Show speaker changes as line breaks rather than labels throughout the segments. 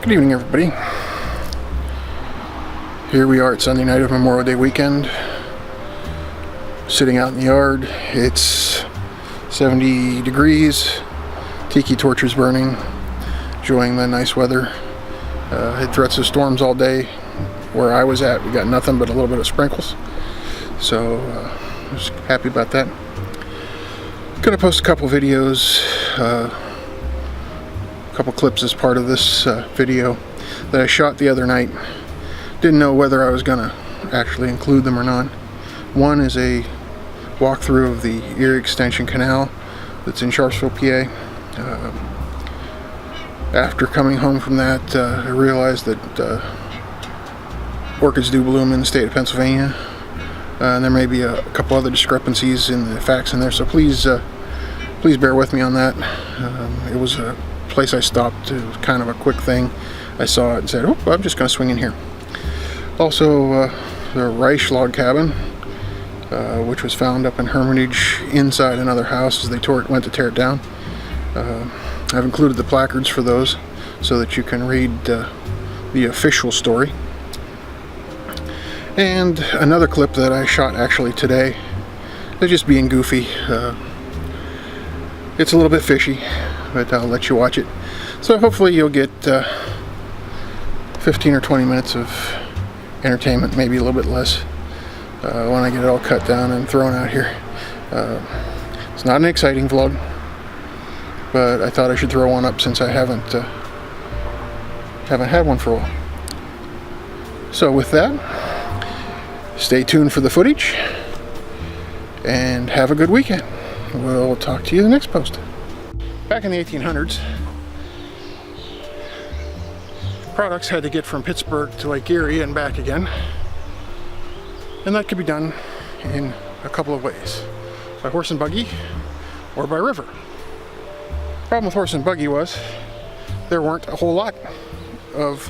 Good evening, everybody. Here we are at Sunday night of Memorial Day weekend, sitting out in the yard. It's 70 degrees, tiki torches burning, enjoying the nice weather. Had threats of storms all day. Where I was at, we got nothing but a little bit of sprinkles, so I was happy about that. Gonna post a couple videos, couple clips as part of this video that I shot the other night. Didn't know whether I was gonna actually include them or not. One is a walkthrough of the Erie Extension Canal that's in Sharpsville, PA. After coming home from that, I realized that orchids do bloom in the state of Pennsylvania, and there may be a couple other discrepancies in the facts in there, so please bear with me on that. It was a place I stopped. It was kind of a quick thing. I saw it and said, oh, I'm just going to swing in here. Also, the Raisch Log Cabin, which was found up in Hermitage inside another house as they went to tear it down. I've included the placards for those so that you can read the official story. And another clip that I shot actually today. They're just being goofy. It's a little bit fishy, but I'll let you watch it. So hopefully you'll get 15 or 20 minutes of entertainment, maybe a little bit less, when I get it all cut down and thrown out here. It's not an exciting vlog, but I thought I should throw one up since I haven't had one for a while. So with that, stay tuned for the footage and have a good weekend. We'll talk to you in the next post. Back in the 1800s, products had to get from Pittsburgh to Lake Erie and back again, and that could be done in a couple of ways: by horse and buggy or by river. Problem with horse and buggy was there weren't a whole lot of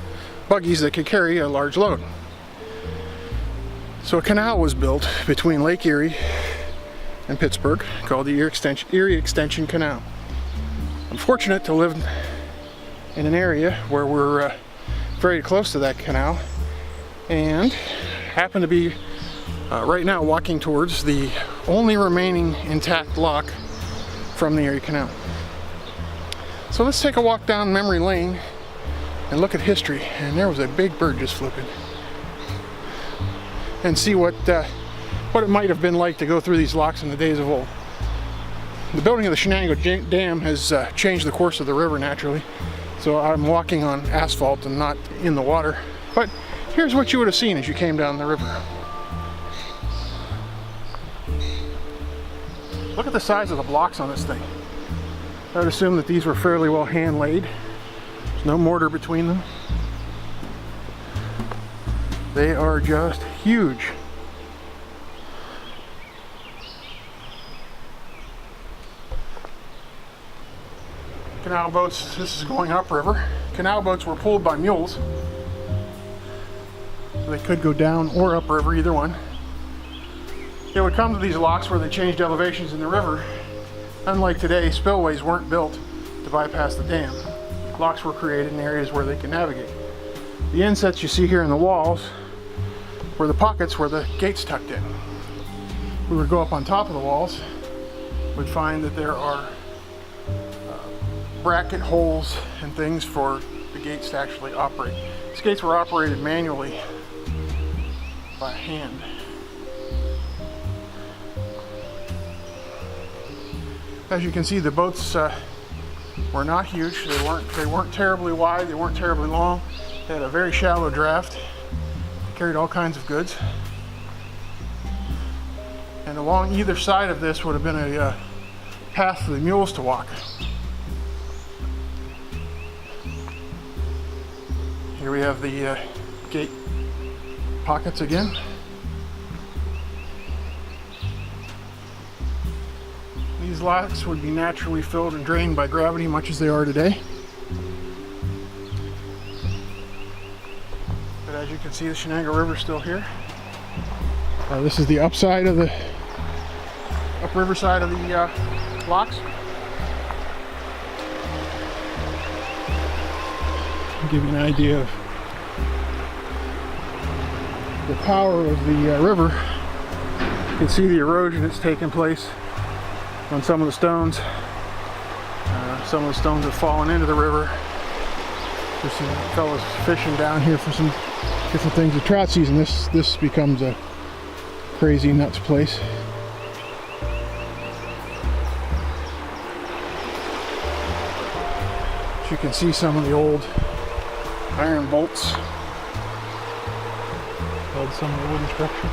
buggies that could carry a large load. So a canal was built between Lake Erie and Pittsburgh called the Erie Extension Canal. I'm fortunate to live in an area where we're very close to that canal, and happen to be right now walking towards the only remaining intact lock from the Erie Canal. So let's take a walk down memory lane and look at history. And there was a big bird just flipping, and see what it might have been like to go through these locks in the days of old. The building of the Shenango Dam has changed the course of the river naturally, so I'm walking on asphalt and not in the water. But here's what you would have seen as you came down the river. Look at the size of the blocks on this thing. I would assume that these were fairly well hand laid. There's no mortar between them. They are just huge. Canal boats, this is going upriver. Canal boats were pulled by mules, so they could go down or upriver, either one. They would come to these locks where they changed elevations in the river. Unlike today, spillways weren't built to bypass the dam. Locks were created in areas where they can navigate. The insets you see here in the walls were the pockets where the gates tucked in. We would go up on top of the walls, we'd find that there are bracket holes and things for the gates to actually operate. These gates were operated manually by hand. As you can see, the boats were not huge. They weren't terribly wide. They weren't terribly long. They had a very shallow draft. Carried all kinds of goods. And along either side of this would have been a path for the mules to walk. Here we have the gate pockets again. These locks would be naturally filled and drained by gravity, much as they are today. But as you can see, the Shenango River is still here. This is the upside of the upriver side of the locks. give you an idea of the power of the river. You can see the erosion that's taking place on some of the stones. Some of the stones have fallen into the river. There's some fellows fishing down here for some different things. The trout season, this becomes a crazy nuts place. As you can see, some of the old iron bolts held some of the wooden structure.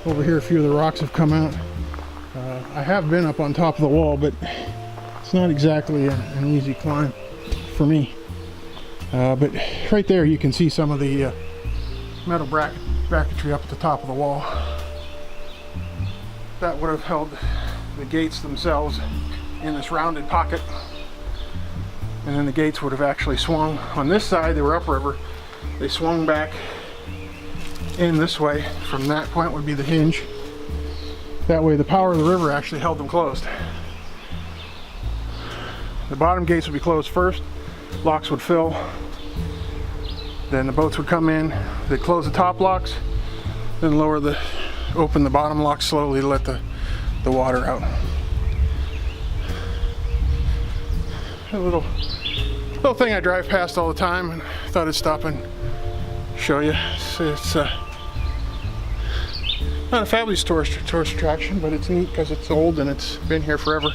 Over here, a few of the rocks have come out. I have been up on top of the wall, but it's not exactly an easy climb for me. But right there, you can see some of the metal bracketry up at the top of the wall. That would have held the gates themselves in this rounded pocket, and then the gates would have actually swung. On this side, they were upriver. They swung back in this way. From that point would be the hinge. That way the power of the river actually held them closed. The bottom gates would be closed first, locks would fill, then the boats would come in, they'd close the top locks, then open the bottom locks slowly to let the water out. A little thing I drive past all the time, and I thought I'd stop and show you. It's not a fabulous tourist attraction, but it's neat because it's old and it's been here forever.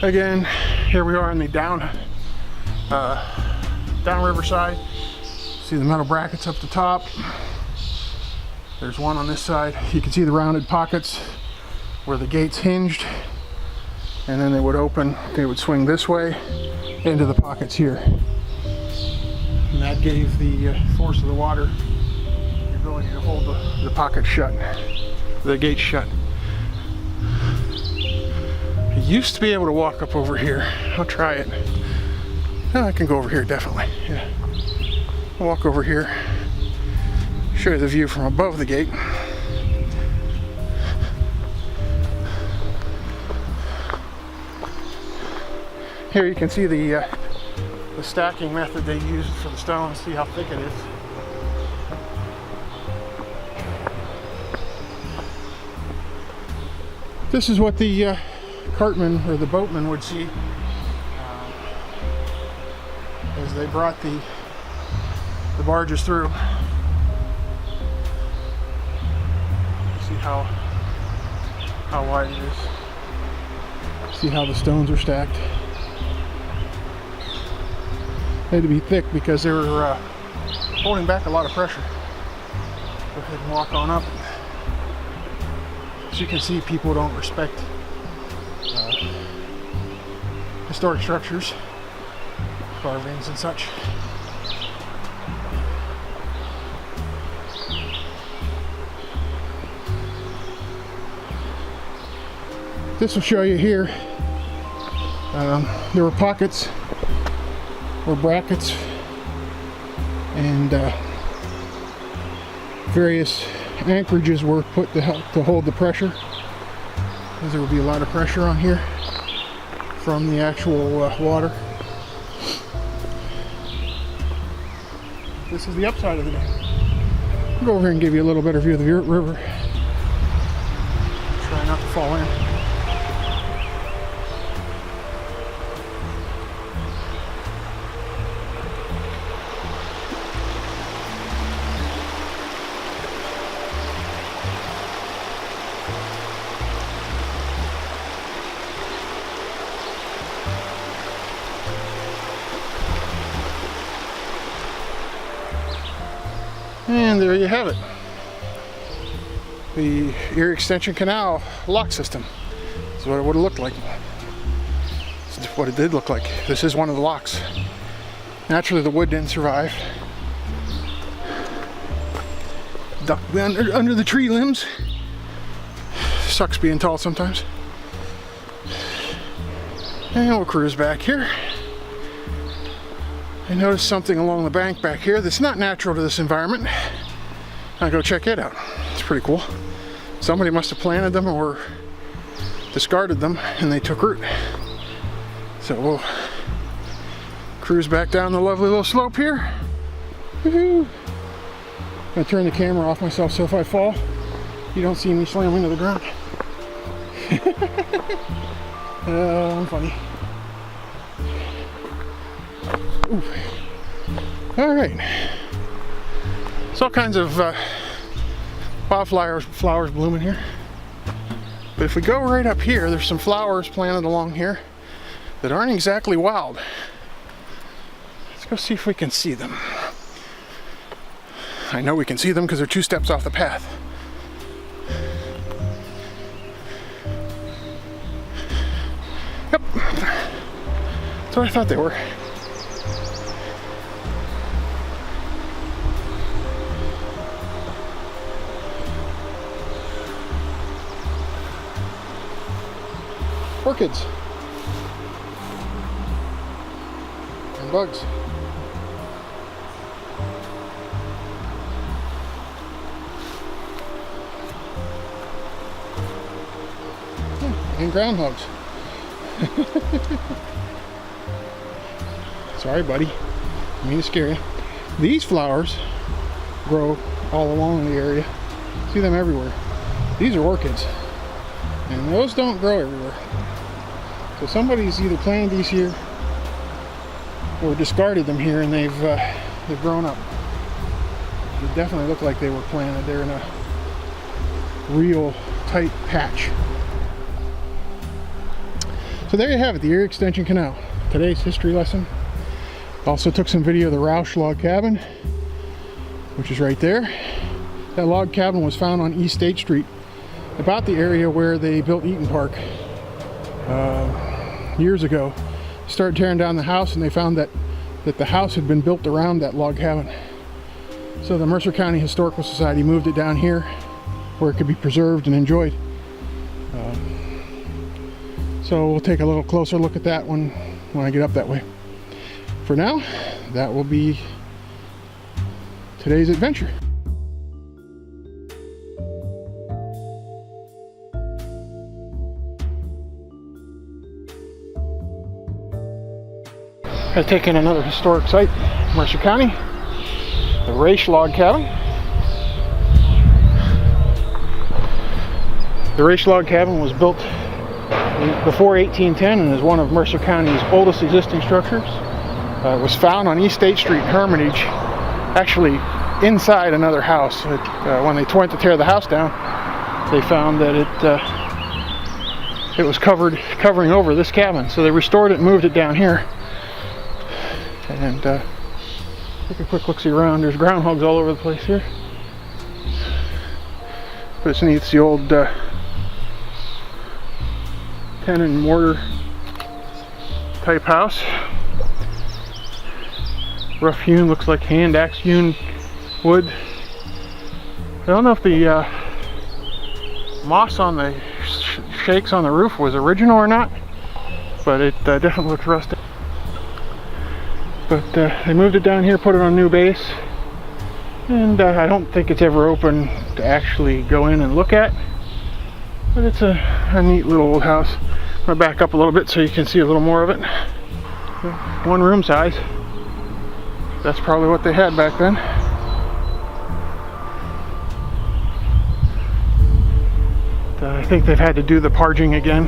Again, here we are in the downriver side. See the metal brackets up the top. There's one on this side. You can see the rounded pockets where the gates hinged, and then they would open. They would swing this way into the pockets here, and that gave the force of the water the ability to hold the pocket shut, the gate shut. I used to be able to walk up over here. I'll try it. I can go over here, definitely. Yeah. I'll walk over here, show you the view from above the gate. Here you can see the stacking method they used for the stones. See how thick it is. This is what the cartmen or the boatmen would see as they brought the barges through. See how wide it is. See how the stones are stacked. They had to be thick because they were holding back a lot of pressure. Go ahead and walk on up. As you can see, people don't respect historic structures, carvings and such. This will show you here. There were pockets or brackets and various anchorages were put to help to hold the pressure, because there will be a lot of pressure on here from the actual water. This is the upside of the dam. I'll go over here and give you a little better view of the river. Try not to fall in. And there you have it. The Erie Extension Canal lock system. This is what it would have looked like. This is what it did look like. This is one of the locks. Naturally, the wood didn't survive. Ducked under the tree limbs. Sucks being tall sometimes. And we'll cruise back here. I noticed something along the bank back here that's not natural to this environment. I'll go check it out. It's pretty cool. Somebody must have planted them or discarded them and they took root. So we'll cruise back down the lovely little slope here. Woohoo! I'm gonna turn the camera off myself so if I fall, you don't see me slam into the ground. I'm funny. Ooh. All right. There's all kinds of flowers blooming here. But if we go right up here, there's some flowers planted along here that aren't exactly wild. Let's go see if we can see them. I know we can see them because they're 2 steps off the path. Yep. That's what I thought they were. Orchids. And bugs. And groundhogs. Sorry, buddy. I mean to scare you. These flowers grow all along the area. See them everywhere. These are orchids. And those don't grow everywhere. So somebody's either planted these here or discarded them here and they've grown up. They definitely look like they were planted. They're in a real tight patch. So there you have it, the Erie Extension Canal. Today's history lesson. Also took some video of the Raisch Log Cabin, which is right there. That log cabin was found on East State Street, about the area where they built Eaton Park years ago. Started tearing down the house and they found that the house had been built around that log cabin. So the Mercer County Historical Society moved it down here where it could be preserved and enjoyed. So we'll take a little closer look at that when I get up that way. For now, that will be today's adventure. I've taken another historic site, Mercer County, the Raisch Log Cabin. The Raisch Log Cabin was built before 1810 and is one of Mercer County's oldest existing structures. It was found on East State Street in Hermitage, actually inside another house. When they went to tear the house down, they found that it was covering over this cabin. So they restored it and moved it down here. And take a quick look-see around. There's groundhogs all over the place here. But it's neat. It's the old tin and mortar type house. Rough hewn, looks like hand axe hewn wood. I don't know if the moss on the shakes on the roof was original or not, but it definitely looks rusted. But they moved it down here, put it on a new base, and I don't think it's ever open to actually go in and look at, but it's a neat little old house. I'm going to back up a little bit so you can see a little more of it. One room size. That's probably what they had back then. I think they've had to do the parging again,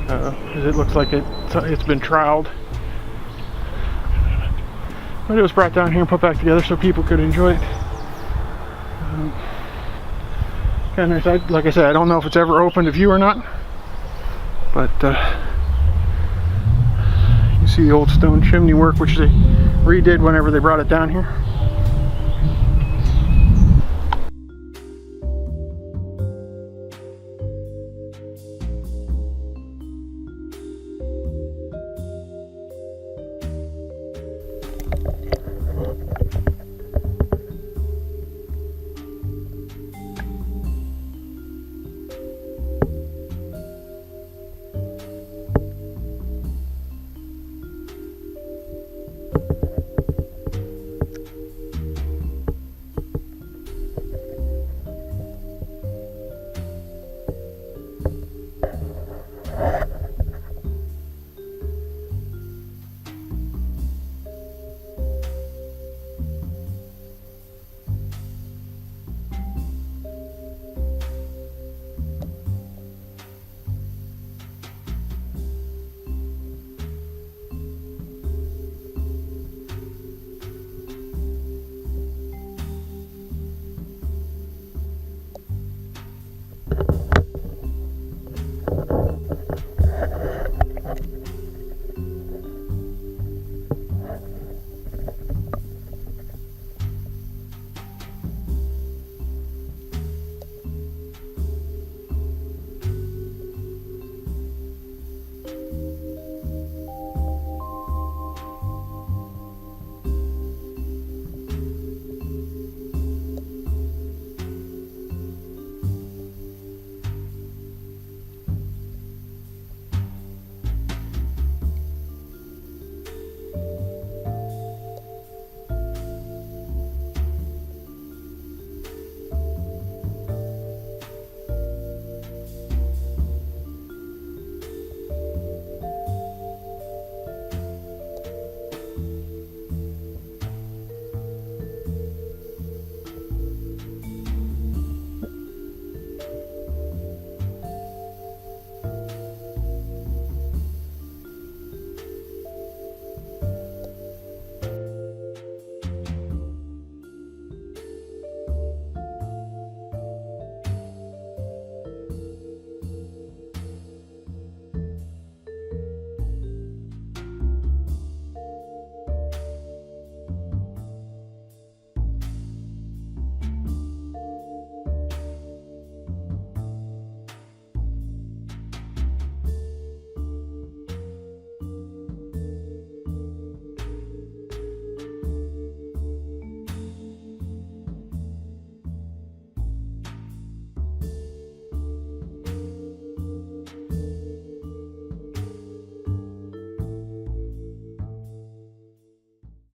because it looks like it's been troweled. But it was brought down here and put back together so people could enjoy it. Kind of nice. Like I said, I don't know if it's ever open to view or not, but you can see the old stone chimney work, which they redid whenever they brought it down here.